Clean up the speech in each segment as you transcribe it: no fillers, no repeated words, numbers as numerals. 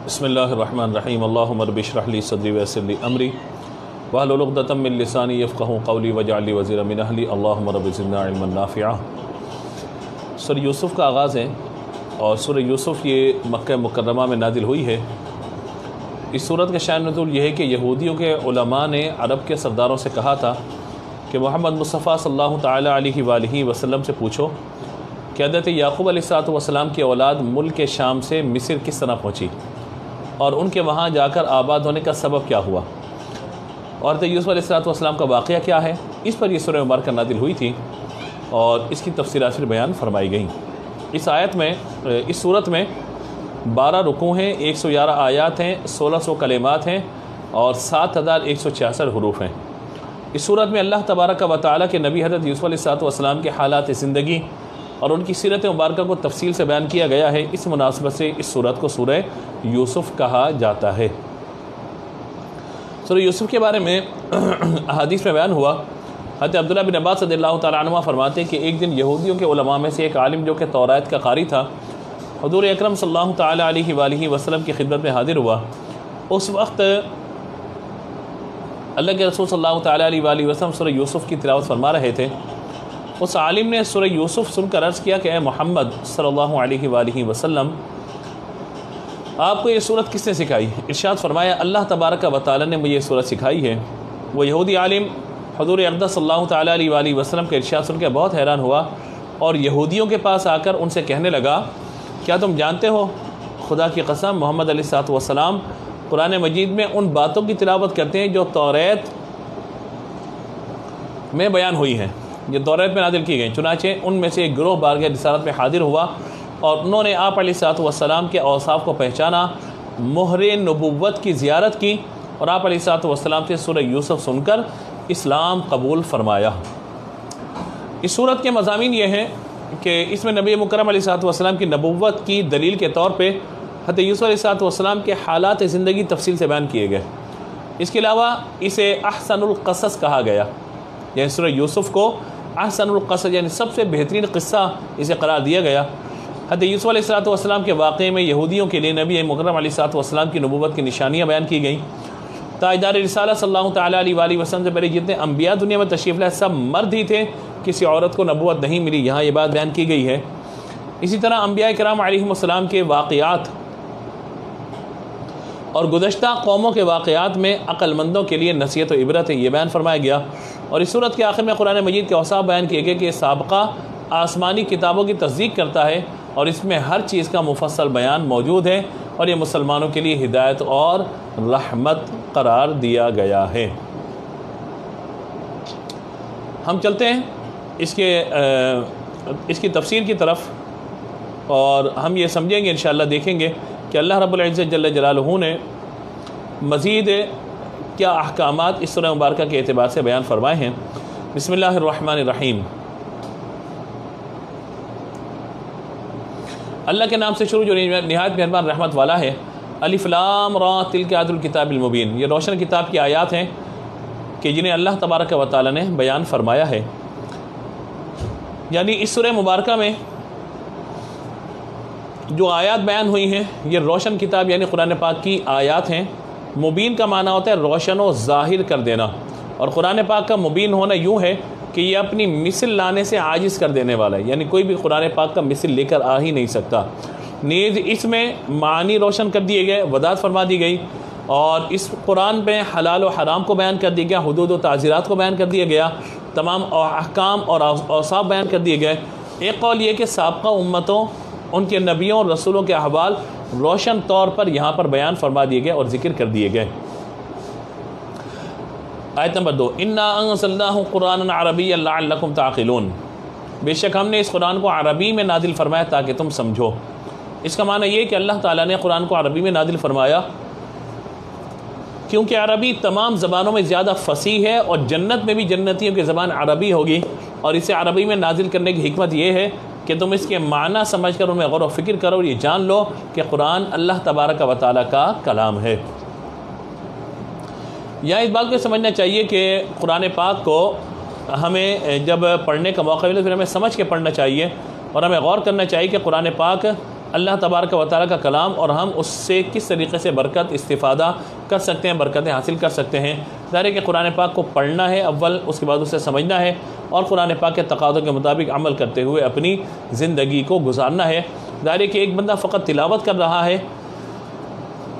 بسم اللہ الرحمن الرحیم اللہم رب اشرح لی صدری ویسر لی امری واحلل عقدۃ من لسانی یفقہوا قولی واجعل لی وزیرا من اہلی اللہم رب زدنا علما نافعا۔ سورہ یوسف کا آغاز ہے اور سورہ یوسف یہ مکہ مکرمہ میں نازل ہوئی ہے۔ اس سورت کا شان نزول یہ ہے کہ یہودیوں کے علماء نے عرب کے سرداروں سے کہا تھا کہ محمد مصطفیٰ صلی اللہ تعالیٰ علیہ وآلہ وسلم سے پوچھو کہ حضرت یعقوب علیہ السلام کی اولاد ملک شام سے مصر کس طرح پہنچی اور ان کے وہاں جا کر آباد ہونے کا سبب کیا ہوا، اور حضرت یوسف علیہ السلام کا واقعہ کیا ہے۔ اس پر یہ سورہ مبارکہ نازل ہوئی تھی اور اس کی تفصیلات پھر بیان فرمائی گئیں۔ اس سورت میں 12 رکوع ہیں، 111 آیات ہیں، 1600 کلمات ہیں اور 7166 حروف ہیں۔ اس صورت میں اللہ تبارک و تعالیٰ کے نبی حضرت یوسف علیہ السلام کے حالات زندگی اور ان کی سیرت مبارکہ کو تفصیل سے بیان کیا گیا ہے۔ اس مناسبت سے اس سورت کو سورہ یوسف کہا جاتا ہے۔ سورہ یوسف کے بارے میں احادیث میں بیان ہوا، حضرت عبداللہ بن عباس رضی اللہ تعالیٰ عنہ فرماتے ہیں کہ ایک دن یہودیوں کے علماء میں سے ایک عالم جو کہ توریت کا قاری تھا، حضور اکرم صلی اللہ تعالیٰ علیہ وآلہ وسلم کی خدمت میں حاضر ہوا۔ اس وقت اللہ کے رسول صلی اللہ تعالیٰ علیہ وآلہ وسلم سورہ یوسف کی تلاوت فرما رہے تھے۔ اس عالم نے سورہ یوسف سن کر عرض کیا کہ اے محمد صلی اللہ علیہ وآلہ وسلم، آپ کو یہ سورت کس نے سکھائی؟ ارشاد فرمایا اللہ تبارک و تعالیٰ نے مجھے یہ سورت سکھائی ہے۔ وہ یہودی عالم حضور اقدس صلی اللہ تعالیٰ علیہ وآلہ وسلم کے ارشاد سن کے بہت حیران ہوا اور یہودیوں کے پاس آ کر ان سے کہنے لگا، کیا تم جانتے ہو خدا کی قسم محمد علیہ السلام قرآن مجید میں ان باتوں کی تلاوت کرتے ہیں جو توریت میں بیان ہوئی ہیں، جو توریت میں نازل کی گئیں۔ چنانچہ ان میں سے ایک گروہ بارگاہ رسالت میں حاضر ہوا اور انہوں نے آپ علیہ السلام کے اوصاف کو پہچانا، مہر نبوت کی زیارت کی اور آپ علیہ السلام سے سورہ یوسف سن کر اسلام قبول فرمایا۔ اس سورت کے مضامین یہ ہیں کہ اس میں نبی مکرم علیہ السلام کی نبوت کی دلیل کے طور پہ حضرت یوسف علیہ السلام کے حالات زندگی تفصیل سے بیان کیے گئے۔ اس کے علاوہ اسے احسن القصص کہا گیا، یعنی سورہ یوسف کو احسن القصص یعنی سب سے بہترین قصہ اسے قرار دیا گیا۔ حضرت یوسف علیہ السلام کے واقعے میں یہودیوں کے لیے نبی مکرم علیہ السلام کی نبوت کی نشانیاں بیان کی گئیں۔ تاجدار رسالہ صلی اللہ تعالیٰ علیہ وآلہ وسلم سے پہلے جتنے انبیاء دنیا میں تشریف لائے سب مرد ہی تھے، کسی عورت کو نبوت نہیں ملی، یہاں یہ بات بیان کی گئی ہے۔ اسی طرح انبیاء کرام علیہ السلام کے واقعات اور گزشتہ قوموں کے واقعات میں عقل مندوں کے لیے نصیحت و عبرت ہے، یہ بیان فرمایا گیا۔ اور اس صورت کے آخر میں قرآن مجید کے اوصاف بیان کیے گئے کہ یہ سابقہ آسمانی کتابوں کی تصدیق کرتا ہے اور اس میں ہر چیز کا مفصل بیان موجود ہے اور یہ مسلمانوں کے لیے ہدایت اور رحمت قرار دیا گیا ہے۔ ہم چلتے ہیں اس کی تفسیر کی طرف اور ہم یہ سمجھیں گے انشاءاللہ، دیکھیں گے کہ اللہ رب العزت جل جلالہ نے مزید کیا احکامات اس سورہ مبارکہ کے اعتبار سے بیان فرمائے ہیں۔ بسم اللہ الرحمن الرحیم۔ اللہ کے نام سے شروع جو نہایت مہربان رحمت والا ہے۔ الف لام را تلک آیات الکتاب المبین، یہ روشن کتاب کی آیات ہیں کہ جنہیں اللہ تبارک و تعالیٰ نے بیان فرمایا ہے۔ یعنی اس سورہ مبارکہ میں جو آیات بیان ہوئی ہیں یہ روشن کتاب یعنی قرآن پاک کی آیات ہیں۔ مبین کا معنی ہوتا ہے روشن و ظاہر کر دینا، اور قرآن پاک کا مبین ہونا یوں ہے کہ یہ اپنی مثل لانے سے عاجز کر دینے والا ہے، یعنی کوئی بھی قرآن پاک کا مثل لے کر آ ہی نہیں سکتا۔ نیز اس میں معانی روشن کر دیے گئے، وضاحت فرما دی گئی، اور اس قرآن پہ حلال و حرام کو بیان کر دیا گیا، حدود و تعزیرات کو بیان کر دیا گیا، تمام احکام اور اوصاف بیان کر دیے گئے۔ ایک قول یہ کہ سابقہ امتوں، ان کے نبیوں اور رسولوں کے احوال روشن طور پر یہاں پر بیان فرما دیے گئے اور ذکر کر دیے گئے۔ آیت نمبر 2، اِنَّا أَنزَلْنَاهُ قُرْآنًا عَرَبِيًّا لَعَلَّكُمْ تَعْقِلُونَ، بے شک ہم نے اس قرآن کو عربی میں نازل فرمایا تاکہ تم سمجھو۔ اس کا معنی یہ کہ اللہ تعالیٰ نے قرآن کو عربی میں نازل فرمایا کیونکہ عربی تمام زبانوں میں زیادہ فصیح ہے اور جنت میں بھی جنتیوں کی زبان عربی ہوگی، اور اسے عربی میں نازل کرنے کی حکمت یہ ہے کہ تم اس کے معنی سمجھ کر ان میں غور و فکر کرو اور یہ جان لو کہ قرآن اللہ تبارک و تعالیٰ کا کلام ہے۔ یا اس بات کو سمجھنا چاہیے کہ قرآن پاک کو ہمیں جب پڑھنے کا موقع ملے پھر ہمیں سمجھ کے پڑھنا چاہیے اور ہمیں غور کرنا چاہیے کہ قرآن پاک اللہ تبارک و تعالیٰ کا کلام اور ہم اس سے کس طریقے سے برکت استفادہ کر سکتے ہیں، برکتیں حاصل کر سکتے ہیں۔ ظاہر ہے کہ قرآن پاک کو پڑھنا ہے اول، اس کے بعد اسے سمجھنا ہے اور قرآن پاک کے تقاضوں کے مطابق عمل کرتے ہوئے اپنی زندگی کو گزارنا ہے۔ ظاہر ہے کہ ایک بندہ فقط تلاوت کر رہا ہے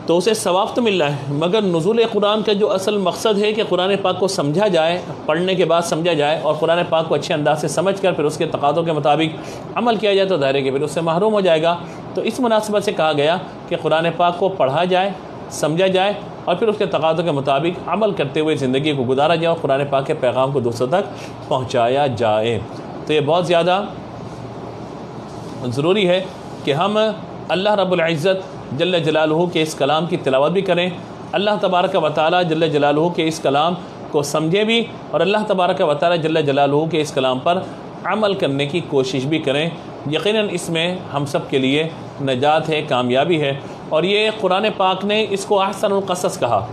تو اسے ثواب تو مل رہا ہے، مگر نزول قرآن کا جو اصل مقصد ہے کہ قرآن پاک کو سمجھا جائے، پڑھنے کے بعد سمجھا جائے اور قرآن پاک کو اچھے انداز سے سمجھ کر پھر اس کے تقاضوں کے مطابق عمل کیا جائے تو ظاہر ہے کہ پھر اس سے محروم ہو جائے گا۔ تو اس مناسبت سے کہا گیا کہ قرآن پاک کو پڑھا جائے، سمجھا جائے اور پھر اس کے تقاضوں کے مطابق عمل کرتے ہوئے زندگی کو گزارا جائے اور قرآن پاک کے پیغام کو دوسروں تک پہنچایا جائے۔ تو یہ بہت زیادہ ضروری ہے کہ ہم اللہ رب العزت جل جلالہ کے اس کلام کی تلاوت بھی کریں، اللہ تبارک و تعالیٰ جل جلالہ کے اس کلام کو سمجھیں بھی اور اللہ تبارک و تعالیٰ جل جلالہ کے اس کلام پر عمل کرنے کی کوشش بھی کریں۔ یقیناً اس میں ہم سب کے لیے نجات ہے، کامیابی ہے۔ اور یہ قرآن پاک نے اس کو احسن القصص کہا۔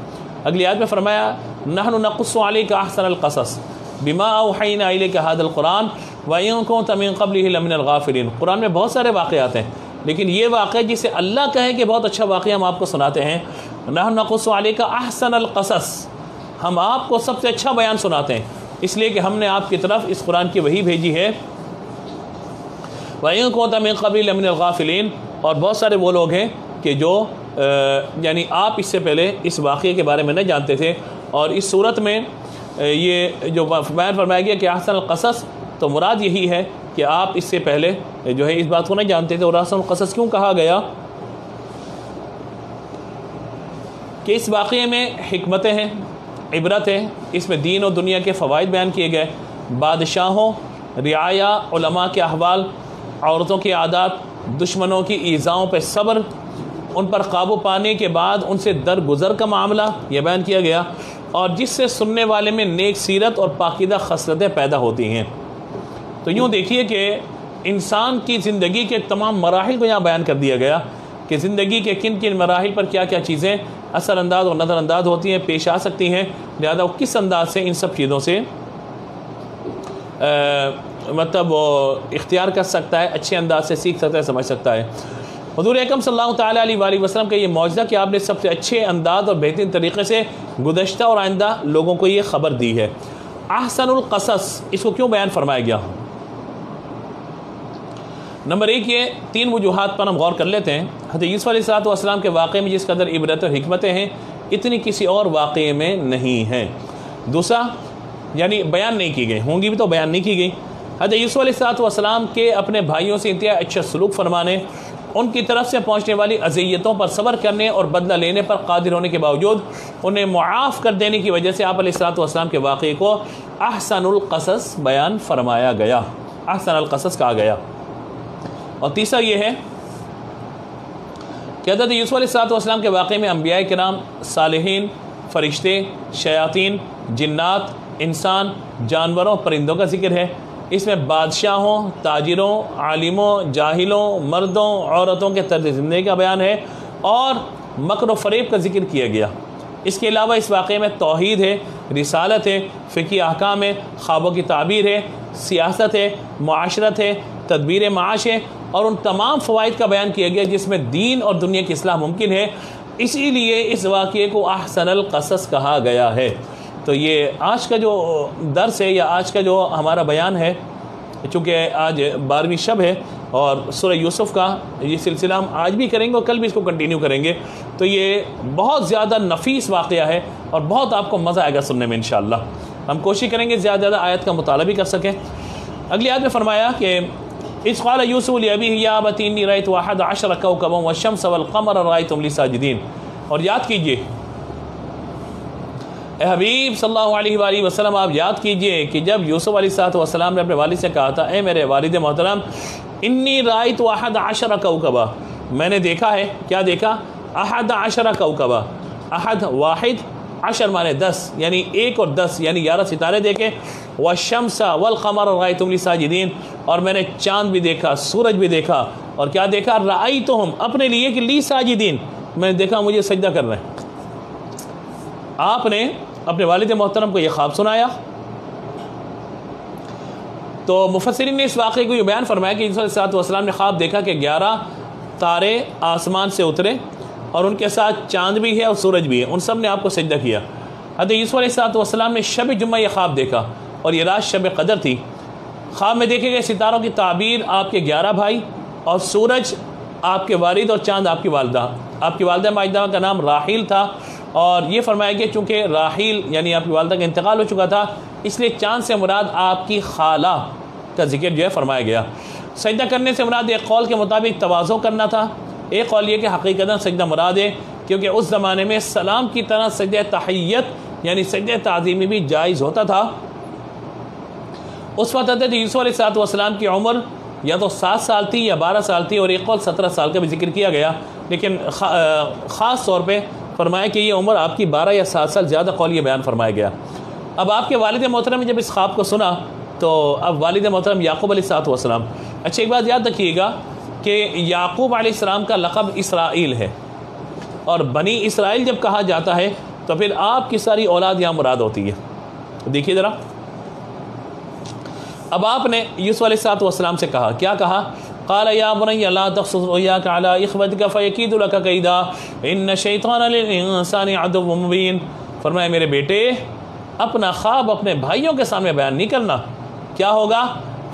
اگلی آیت میں فرمایا نحن نقص علیک احسن القصص بما اوحینا الیک ھذا القرآن وان کنت من قبلہ لمن الغافلین۔ قرآن میں بہت سارے واقعات ہیں لیکن یہ واقعہ جسے اللہ کہے کہ بہت اچھا واقعہ ہم آپ کو سناتے ہیں، نحن نقص علیک احسن القصص، ہم آپ کو سب سے اچھا بیان سناتے ہیں اس لیے کہ ہم نے آپ کی طرف اس قرآن کی وحی بھیجی ہے۔ وَإِن كُنتَ مِن قَبْلِ لَمِنَ الْغَافِلِينَ، اور بہت سارے وہ لوگ ہیں کہ جو یعنی آپ اس سے پہلے اس واقعے کے بارے میں نہ جانتے تھے۔ اور اس صورت میں یہ جو بیان فرمایا گیا کہ احسن القصص، تو مراد یہی ہے کہ آپ اس سے پہلے جو ہے اس بات کو نہ جانتے تھے۔ اور احسن القصص کیوں کہا گیا کہ اس واقعے میں حکمتیں ہیں، عبرت ہے، اس میں دین اور دنیا کے فوائد بیان کیے گئے، بادشاہوں، رعایا، علماء کے احوال، عورتوں کی عادات، دشمنوں کی ایذاؤں پہ صبر، ان پر قابو پانے کے بعد ان سے درگزر کا معاملہ یہ بیان کیا گیا، اور جس سے سننے والے میں نیک سیرت اور پاکیزہ خصلتیں پیدا ہوتی ہیں۔ تو یوں دیکھیے کہ انسان کی زندگی کے تمام مراحل کو یہاں بیان کر دیا گیا کہ زندگی کے کن کن مراحل پر کیا کیا چیزیں اثر انداز اور نظر انداز ہوتی ہیں، پیش آ سکتی ہیں، لہذا وہ کس انداز سے ان سب چیزوں سے مطلب وہ اختیار کر سکتا ہے، اچھے انداز سے سیکھ سکتا ہے، سمجھ سکتا ہے۔ حضور اکرم صلی اللہ تعالیٰ علیہ وآلہ وسلم کا یہ معجزہ کہ آپ نے سب سے اچھے انداز اور بہترین طریقے سے گزشتہ اور آئندہ لوگوں کو یہ خبر دی ہے۔ احسن القصص اس کو کیوں بیان فرمایا گیا؟ نمبر ایک، یہ تین وجوہات پر ہم غور کر لیتے ہیں۔ حضرت یوسف علیہ السلام کے واقعے میں جس قدر عبرت اور حکمتیں ہیں اتنی کسی اور واقعے میں نہیں ہیں۔ دوسرا، یعنی بیان نہیں کی گئی، ہوں گی بھی تو بیان نہیں کی گئی۔ حضرت یوسف علیہ السلام کے اپنے بھائیوں سے انتہائی اچھا سلوک فرمانے، ان کی طرف سے پہنچنے والی اذیتوں پر صبر کرنے اور بدلہ لینے پر قادر ہونے کے باوجود انہیں معاف کر دینے کی وجہ سے آپ علیہ السلام کے واقعے کو احسن القصص بیان فرمایا گیا، احسن القصص کہا گیا۔ اور تیسرا یہ ہے کہ حضرت یوسف علیہ السلام کے واقعے میں انبیاء کرام، صالحین، فرشتے، شیاطین، جنات، انسان، جانوروں، پرندوں کا ذکر ہے۔ اس میں بادشاہوں، تاجروں، عالموں، جاہلوں، مردوں، عورتوں کے طرز زندگی کا بیان ہے اور مکر و فریب کا ذکر کیا گیا۔ اس کے علاوہ اس واقعے میں توحید ہے، رسالت ہے، فقہی احکام ہے، خوابوں کی تعبیر ہے، سیاست ہے، معاشرت ہے، تدبیر معاش ہے، اور ان تمام فوائد کا بیان کیا گیا جس میں دین اور دنیا کی اصلاح ممکن ہے۔ اسی لیے اس واقعے کو احسن القصص کہا گیا ہے۔ تو یہ آج کا جو درس ہے یا آج کا جو ہمارا بیان ہے، چونکہ آج 12ویں شب ہے اور سورہ یوسف کا یہ سلسلہ ہم آج بھی کریں گے اور کل بھی اس کو کنٹینیو کریں گے، تو یہ بہت زیادہ نفیس واقعہ ہے اور بہت آپ کو مزہ آئے گا سننے میں انشاءاللہ۔ ہم کوشش کریں گے زیادہ زیادہ آیت کا مطالعہ بھی کر سکیں۔ اگلی آیت میں فرمایا کہ اذ قال یوسف لأبیہ یا ابت انی رأیت 11 کوکبا والشمس والقمر رأیتهم لی ساجدین۔ اور یاد کیجئے اے حبیب صلی اللہ علیہ وآلہ وسلم، آپ یاد کیجئے کہ جب یوسف علیہ السلام نے اپنے والد سے کہا تھا، اے میرے والد محترم، انی رأیت 11 کوکبا، میں نے دیکھا ہے، کیا دیکھا؟ 11 کوکبا، احد واحد، عشر مانے 10، یعنی 1 اور 10 یعنی 11 ستارے دیکھے، والشمس والقمر رأیتهم لی ساجدین، اور میں نے چاند بھی دیکھا، سورج بھی دیکھا، اور کیا دیکھا؟ رأیتهم، اپنے لیے کہ لی ساجدین، میں نے دیکھا مجھے سجدہ کر رہے ہیں۔ آپ نے اپنے والد محترم کو یہ خواب سنایا۔ تو مفسرین نے اس واقعے کو یہ بیان فرمایا کہ یوسف علیہ السلام نے خواب دیکھا کہ 11 تارے آسمان سے اترے اور ان کے ساتھ چاند بھی ہے اور سورج بھی ہے، ان سب نے آپ کو سجدہ کیا۔ حضرت یوسف علیہ السلام نے شب جمعہ یہ خواب دیکھا اور یہ رات شب قدر تھی۔ خواب میں دیکھے گئے ستاروں کی تعبیر آپ کے 11 بھائی اور سورج آپ کے والد اور چاند آپ کی والدہ۔ آپ کی والدہ ماجدہ کا نام راحیل تھا، اور یہ فرمایا گیا چونکہ راحیل یعنی آپ کی والدہ کا انتقال ہو چکا تھا، اس لیے چاند سے مراد آپ کی خالہ کا ذکر جو ہے فرمایا گیا۔ سجدہ کرنے سے مراد ایک قول کے مطابق تواضع کرنا تھا، ایک قول یہ کہ حقیقتاً سجدہ مراد ہے، کیونکہ اس زمانے میں سلام کی طرح سجدہ تحیت یعنی سجدہ تعظیمی بھی جائز ہوتا تھا۔ اس وقت حضرت یوسف علیہ السلام کی عمر یا تو 7 سال تھی یا 12 سال تھی، اور ایک قول 17 سال کا بھی ذکر کیا گیا، لیکن خاص طور پہ فرمایا کہ یہ عمر آپ کی 12 یا 7 سال، زیادہ قول یہ بیان فرمایا گیا۔ اب آپ کے والد محترم نے جب اس خواب کو سنا تو اب والد محترم یعقوب علیہ السلام، اچھا ایک بات یاد رکھیے گا کہ یعقوب علیہ السلام کا لقب اسرائیل ہے، اور بنی اسرائیل جب کہا جاتا ہے تو پھر آپ کی ساری اولاد یہاں مراد ہوتی ہے۔ دیکھیے ذرا، اب آپ نے یوسف علیہ السلام سے کہا، کیا کہا؟ قال یا بنی لا تقصص رؤیاک علی اخوتک فیکید لک کیدا ان الشیطان للانسان عدو مبین۔ فرمایا میرے بیٹے اپنا خواب اپنے بھائیوں کے سامنے بیان نہیں کرنا، کیا ہوگا؟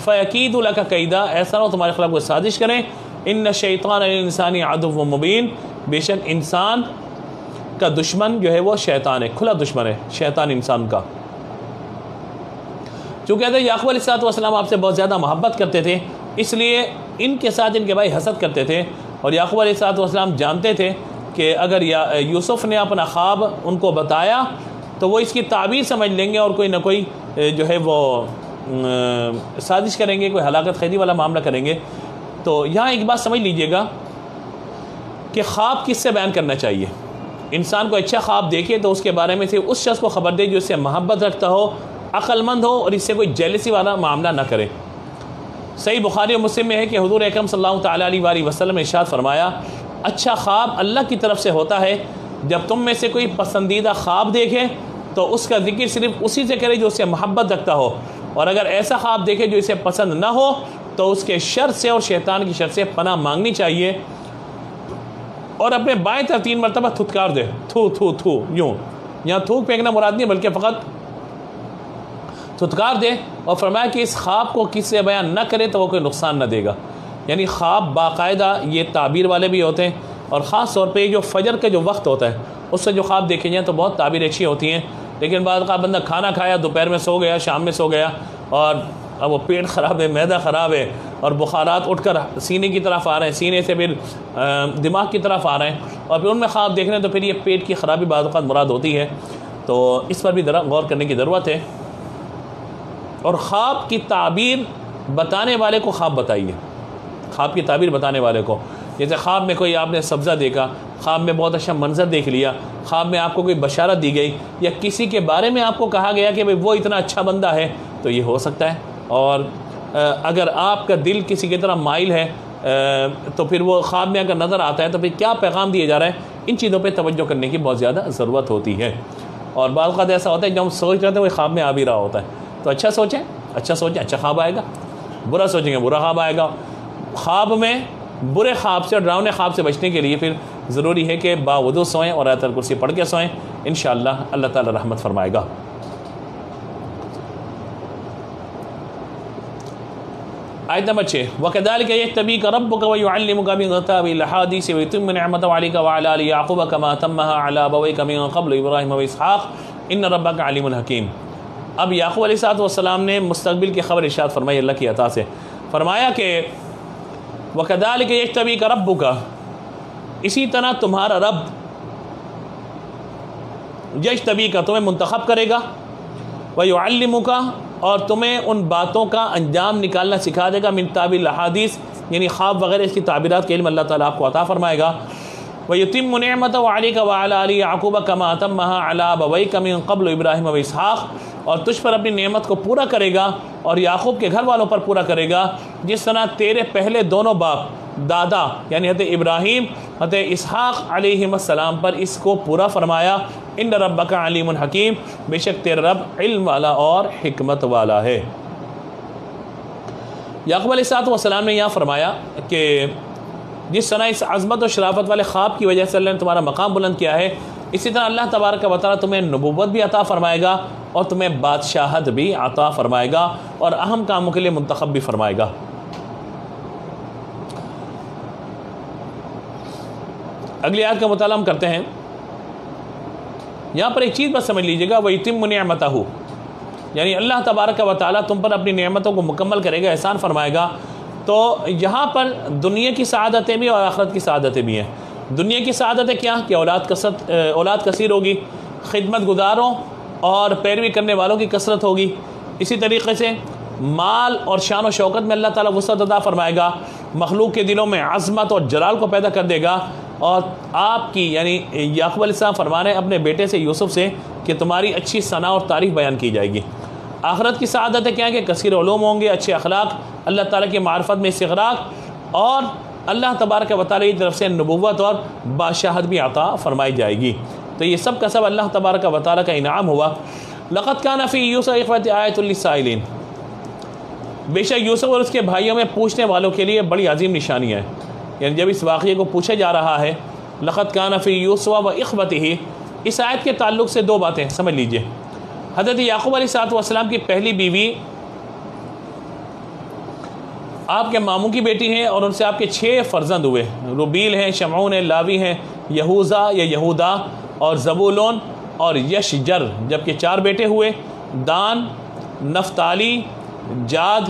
فیکید لک کیدا، ایسا نہ ہو تمہارے خلاف کوئی سازش کریں، ان الشیطان للانسان عدو مبین، بے شک انسان کا دشمن جو ہے وہ شیطان ہے، کھلا دشمن ہے شیطان انسان کا۔ چونکہ حضرت یعقوب علیہ السلام آپ سے بہت زیادہ محبت کرتے تھے، اس لیے ان کے ساتھ ان کے بھائی حسد کرتے تھے، اور یعقوب علیہ السلام جانتے تھے کہ اگر یوسف نے اپنا خواب ان کو بتایا تو وہ اس کی تعبیر سمجھ لیں گے اور کوئی نہ کوئی جو ہے وہ سازش کریں گے، کوئی ہلاکت خیری والا معاملہ کریں گے۔ تو یہاں ایک بات سمجھ لیجئے گا کہ خواب کس سے بیان کرنا چاہیے۔ انسان کو اچھا خواب دیکھے تو اس کے بارے میں سے اس شخص کو خبر دے جو اس سے محبت رکھتا ہو، عقل مند ہو، اور اس سے کوئی جیلسی والا معاملہ نہ کرے۔ صحیح بخاری و مسلم میں ہے کہ حضور اکرم صلی اللہ تعالیٰ علیہ وآلہ وسلم نے ارشاد فرمایا، اچھا خواب اللہ کی طرف سے ہوتا ہے، جب تم میں سے کوئی پسندیدہ خواب دیکھے تو اس کا ذکر صرف اسی سے کرے جو اس سے محبت رکھتا ہو، اور اگر ایسا خواب دیکھے جو اسے پسند نہ ہو تو اس کے شر سے اور شیطان کی شر سے پناہ مانگنی چاہیے، اور اپنے بائیں طرف 3 مرتبہ تھتکار دے، تھو تھو تھو، یوں، یہاں تھوک پھینکنا مراد نہیں بلکہ فقط تھتکار دے، اور فرمایا کہ اس خواب کو کس سے بیان نہ کرے تو وہ کوئی نقصان نہ دے گا۔ یعنی خواب باقاعدہ یہ تعبیر والے بھی ہوتے ہیں، اور خاص طور پہ جو فجر کا جو وقت ہوتا ہے اس سے جو خواب دیکھے جائیں تو بہت تعبیر اچھی ہوتی ہیں، لیکن بعض کا بندہ کھانا کھایا، دوپہر میں سو گیا، شام میں سو گیا، اور اب وہ پیٹ خراب ہے، معدہ خراب ہے، اور بخارات اٹھ کر سینے کی طرف آ رہے ہیں، سینے سے پھر دماغ کی طرف آ رہے ہیں، اور پھر ان میں خواب دیکھ رہے ہیں، تو پھر یہ پیٹ کی خرابی بعض اوقات مراد ہوتی ہے۔ تو اس پر بھی غور کرنے کی ضرورت ہے۔ اور خواب کی تعبیر بتانے والے کو خواب بتائیے، خواب کی تعبیر بتانے والے کو، جیسے خواب میں کوئی آپ نے سبزہ دیکھا، خواب میں بہت اچھا منظر دیکھ لیا، خواب میں آپ کو کوئی بشارت دی گئی، یا کسی کے بارے میں آپ کو کہا گیا کہ وہ اتنا اچھا بندہ ہے، تو یہ ہو سکتا ہے۔ اور اگر آپ کا دل کسی کی طرح مائل ہے تو پھر وہ خواب میں اگر نظر آتا ہے تو پھر کیا پیغام دیا جا رہا ہے، ان چیزوں پہ توجہ کرنے کی بہت زیادہ ضرورت ہوتی ہے۔ اور بعض اوقات ایسا ہوتا ہے جب ہم سوچ رہے ہیں وہ خواب میں آ بھی رہا ہوتا ہے، تو اچھا سوچیں، اچھا خواب آئے گا، برا سوچیں گے برا خواب آئے گا۔ خواب میں برے خواب سے اور ڈراؤنے خواب سے بچنے کے لیے پھر ضروری ہے کہ باوضو سوئیں اور آیت الکرسی پڑھ کے سوئیں، انشاءاللہ اللہ تعالی رحمت فرمائے گا۔ آیت نمبر 6 وَكَذَلِكَ يَجْتَبِيكَ رَبُّكَ وَيُعَلِّمُكَ مِن تَأْوِيلِ الْأَحَادِيثِ وَيُتِمُّ نِعْمَتَهُ عَلَيْكَ وَعَلَى آلِ يَعْقُوبَ كَمَا أَتَمَّهَا عَلَى أَبَوَيْكَ مِن قَبْلُ إِبْرَاهِيمَ وَإِسْحَاقَ إِنَّ رَبَّكَ عَلِيمٌ حَكِيمٌ۔ اب یعقوب علیہ السلام نے مستقبل کی خبر ارشاد فرمائی اللہ کی عطا سے، فرمایا کہ وَكَذَلِكَ يَجْتَبِيكَ رَبُّكَ، اسی طرح تمہارا رب یجتبیک تمہیں منتخب کرے گا، وَيُعَلِّمُكَ اور تمہیں ان باتوں کا انجام نکالنا سکھا دے گا، من تاویل الاحادیث یعنی خواب وغیرہ اس کی تعبیرات کے علم اللہ تعالیٰ آپ کو عطا فرمائے گا۔ وَيُتِمُّ نِعْمَتَهُ عَلَيْكَ وَعَلَى آلِ يَعْقُوبَ كَمَا أَتَمَّهَا عَلَى أَبَوَيْكَ مِن قَبْلُ إِبْرَاهِيمَ وَإِسْحَاقَ، اور تجھ پر اپنی نعمت کو پورا کرے گا اور یعقوب کے گھر والوں پر پورا کرے گا، جس طرح تیرے پہلے دونوں باپ دادا یعنی حضرت ابراہیم حضرت اسحاق علیہ السلام پر اس کو پورا فرمایا۔ ان ربک علیم حکیم، بے شک تیرا رب علم والا اور حکمت والا ہے۔ یعقوب علیہ السلام نے یہاں فرمایا کہ جس طرح اس عظمت و شرافت والے خواب کی وجہ سے اللہ نے تمہارا مقام بلند کیا ہے، اسی طرح اللہ تبارک و تعالیٰ تمہیں نبوت بھی عطا فرمائے گا اور تمہیں بادشاہت بھی عطا فرمائے گا اور اہم کاموں کے لیے منتخب بھی فرمائے گا۔ اگلی آیت کا مطالعہ ہم کرتے ہیں۔ یہاں پر ایک چیز بس سمجھ لیجئے گا، وَيُتِمُّ نِعْمَتَهُ، یعنی اللہ تبارک و تعالیٰ تم پر اپنی نعمتوں کو مکمل کرے گا، احسان فرمائے گا۔ تو یہاں پر دنیا کی سعادتیں بھی اور آخرت کی سعادتیں بھی ہیں۔ دنیا کی سعادتیں کیا کہ اولاد کثیر ہوگی، خدمت گزاروں اور پیروی کرنے والوں کی کثرت ہوگی۔ اسی طریقے سے مال اور شان و شوکت میں اللہ تعالیٰ وسعت عطا فرمائے گا، مخلوق کے دلوں میں عظمت اور جلال کو پیدا کر دے گا۔ اور آپ کی یعنی یعقوب علیہ السلام فرما رہے ہیں اپنے بیٹے سے یوسف سے کہ تمہاری اچھی ثنا اور تعریف بیان کی جائے گی۔ آخرت کی سعادتیں کیا ہے کہ کثیر علوم ہوں گے، اچھے اخلاق، اللہ تعالیٰ کی معرفت میں استغراق، اور اللہ تبارک و تعالیٰ کی طرف سے نبوت اور بادشاہت بھی عطا فرمائی جائے گی۔ تو یہ سب کا سب اللہ تبارک و تعالیٰ کا انعام ہوا۔ لقد کان فی یوسف اخوۃ آیۃ للسائلین، بے شک یوسف اور اس کے بھائیوں میں پوچھنے والوں کے لیے بڑی عظیم نشانی ہے۔ یعنی جب اس واقعے کو پوچھا جا رہا ہے لقد کان فی یوسف و اخوتہ، اس آیت کے تعلق سے دو باتیں سمجھ لیجئے۔ حضرت یعقوب علیہ السلام کی پہلی بیوی آپ کے ماموں کی بیٹی ہیں اور ان سے آپ کے 6 فرزند ہوئے، روبیل ہیں، شمعون ہیں، لاوی ہیں، یہوذا یا یہودا اور زبولون اور یشجر، جبکہ 4 بیٹے ہوئے، دان، نفتالی، جاد،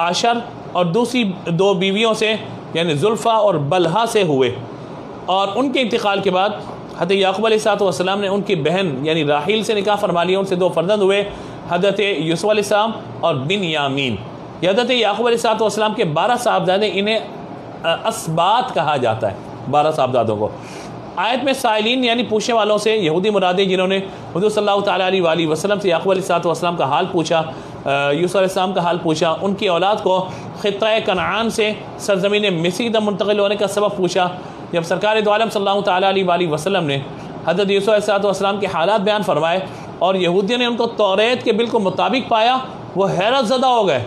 آشر، اور دوسری 2 بیویوں سے یعنی زلفہ اور بلہا سے ہوئے۔ اور ان کے انتقال کے بعد حضرت یعقوب علیہ السلام نے ان کی بہن یعنی راحیل سے نکاح فرما لیا، ان سے 2 فرزند ہوئے، حضرت یوسف علیہ السلام اور بنیامین۔ یہ حضرت یعقوب علیہ السلام کے 12 صاحبزادے، انہیں اسباط کہا جاتا ہے، 12 صاحبزادوں کو۔ آیت میں سائلین یعنی پوچھنے والوں سے یہودی مرادیں جنہوں نے حضور صلی اللہ تعالیٰ علیہ وآلہ وسلم سے یعقوب علیہ السلام کا حال پوچھا، یوسف علیہ السلام کا حال پوچھا، ان کی اولاد کو خطہ کنعان سے سرزمین مصر کی طرف منتقل ہونے کا سبب پوچھا۔ جب سرکار دو عالم صلی اللہ تعالیٰ علیہ وآلہ وسلم نے حضرت یوسف علیہ السلام کے حالات بیان فرمائے اور یہودیوں نے ان کو توریت کے بالکل مطابق پایا، وہ حیرت زدہ ہو گئے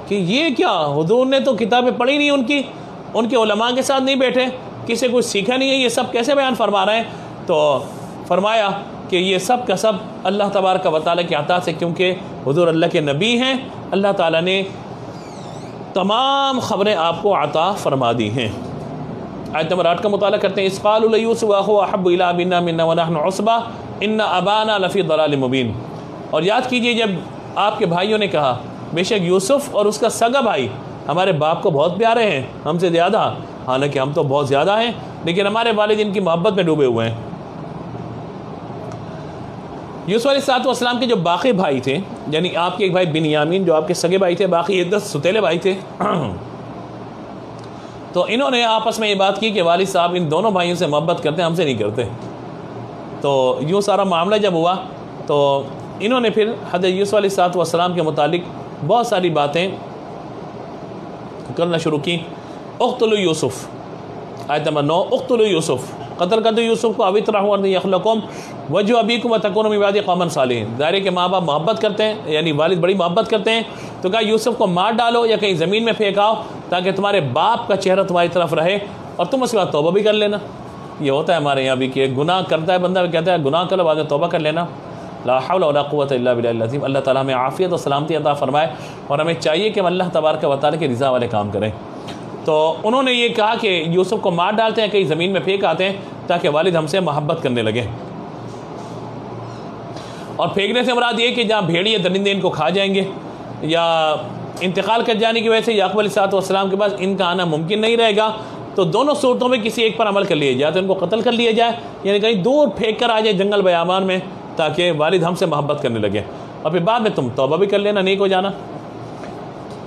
کہ یہ کیا، حضور نے تو کتابیں پڑھی نہیں، ان کے علماء کے ساتھ نہیں بیٹھے، کسی کچھ سیکھا نہیں ہے، یہ سب کیسے بیان فرما رہے ہیں؟ تو فرمایا کہ یہ سب کا سب اللہ تبارک و تعالیٰ کی عطا سے، کیونکہ حضور اللہ کے نبی ہیں، اللہ تعالیٰ نے تمام خبریں آپ کو عطا فرما دی ہیں۔ آیت نمبر 8 کا مطالعہ کرتے ہیں۔ اذ قالوا لیوسف واخوہ احب الی ابینا منا ونحن عصبہ ان ابانا لفی ضلال مبین، اور یاد کیجئے جب آپ کے بھائیوں نے کہا بے شک یوسف اور اس کا سگا بھائی ہمارے باپ کو بہت پیارے ہیں ہم سے زیادہ، حالانکہ ہم تو بہت زیادہ ہیں لیکن ہمارے والد ان کی محبت میں ڈوبے ہوئے ہیں۔ یوسف علیہ السلام کے جو باقی بھائی تھے، یعنی آپ کے ایک بھائی بنیامین جو آپ کے سگے بھائی تھے، باقی 10 ستیلے بھائی تھے، تو انہوں نے آپس میں یہ بات کی کہ والد صاحب ان دونوں بھائیوں سے محبت کرتے ہیں، ہم سے نہیں کرتے۔ تو یوں سارا معاملہ جب ہوا تو انہوں نے پھر حضرت یوسف علیہ السلام کے متعلق بہت ساری باتیں کرنا شروع کی۔ اقتلوا یوسف، آیت نمبر 9، اقتلوا یوسف، قتل کر دو یوسف کو، او اطرحوا ارضا یخلکم وجہ ابیکم وتکونوا من بعدہ قوما صالحین۔ ظاہر ہے کہ ماں باپ محبت کرتے ہیں، یعنی والد بڑی محبت کرتے ہیں، تو کہا یوسف کو مار ڈالو یا کہیں زمین میں پھینکاؤ تاکہ تمہارے باپ کا چہرہ تمہاری طرف رہے اور تم اس کے بعد توبہ بھی کر لینا۔ یہ ہوتا ہے ہمارے یہاں بھی کہ گناہ کرتا ہے بندہ، کہتا ہے گناہ کرو بعد میں توبہ کر لینا۔ لا حول ولا قوت الا باللہ العظیم۔ اللہ تعالیٰ ہمیں عافیت و سلامتی عطا فرمائے اور ہمیں چاہیے کہ ہم اللہ تبارک و تعالیٰ کی رضا والے کام کریں۔ تو انہوں نے یہ کہا کہ یوسف کو مار ڈالتے ہیں، کہیں زمین میں پھینک آتے ہیں تاکہ والد ہم سے محبت کرنے لگے۔ اور پھینکنے سے مراد یہ کہ جہاں بھیڑیے درندے ان کو کھا جائیں گے یا انتقال کر جانے کی وجہ سے یعقوب علیہ السلام کے پاس ان کا آنا ممکن نہیں رہے گا، تو دونوں صورتوں میں کسی ایک پر عمل کر لیا جائے، تو ان کو قتل کر لیا جائے یعنی کہیں دور پھینک کر آ جائے جنگل بیابان میں تاکہ والد ہم سے محبت کرنے لگے، اور پھر بعد میں تم توبہ بھی کر لینا، نیک ہو جانا۔